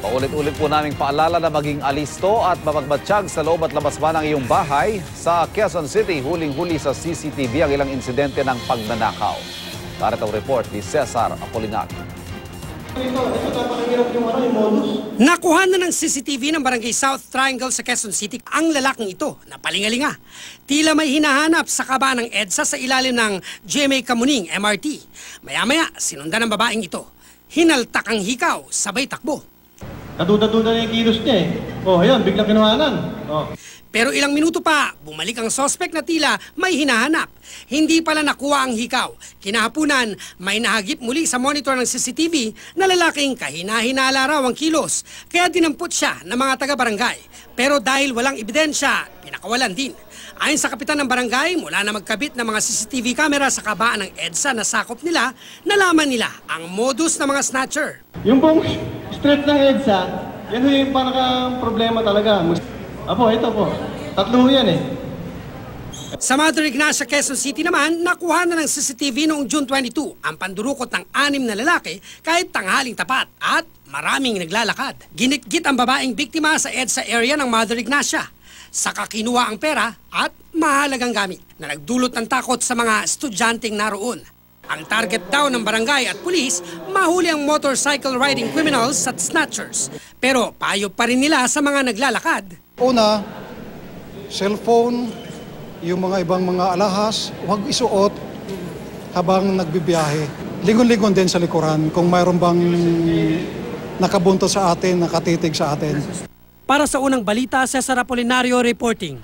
Paulit-ulit po naming paalala na maging alisto at mapagmatsyag sa loob at labas ba ng iyong bahay. Sa Quezon City, huling-huli sa CCTV ang ilang insidente ng pagnanakaw. Narito ang report ni Cesar Apolinario. Nakuha na ng CCTV ng Barangay South Triangle sa Quezon City ang lalaking ito na palingalinga. Tila may hinahanap sa kaba ng EDSA sa ilalim ng GMA Kamuning MRT. Maya-maya, sinundan ng babaeng ito. Hinaltak ang hikaw, sabay takbo. Naduda-duda na yung kilos niya eh. Oh, ayan, biglang kinuhanan. Oh. Pero ilang minuto pa, bumalik ang sospek na tila may hinahanap. Hindi pala nakuha ang hikaw. Kinahapunan, may nahagip muli sa monitor ng CCTV na lalaking kahina-hinala raw ang kilos. Kaya dinampot siya ng mga taga-barangay. Pero dahil walang ebidensya, pinakawalan din. Ayon sa kapitan ng barangay, mula na magkabit ng mga CCTV camera sa kabaan ng EDSA na sakop nila, nalaman nila ang modus ng mga snatcher. Yung pong street ng EDSA, yan yung problema talaga. Apo, ito po. Tatlo yan eh. Sa Mother Ignacia, Quezon City naman, nakuha na ng CCTV noong June 22 ang pandurukot ng 6 na lalaki kahit tanghaling tapat at maraming naglalakad. Ginitgit ang babaeng biktima sa EDSA area ng Mother Ignacia. Saka kinuha ang pera at mahalagang gamit na nagdulot ng takot sa mga estudyanteng naroon. Ang target daw ng barangay at pulis, mahuli ang motorcycle riding criminals at snatchers. Pero payo pa rin nila sa mga naglalakad. Una, cellphone, yung mga ibang mga alahas, huwag isuot habang nagbibiyahe. Lingon-lingon din sa likuran kung mayroon bang nakabuntot sa atin, nakatitig sa atin. Para sa unang balita, Cesar Apolinario reporting.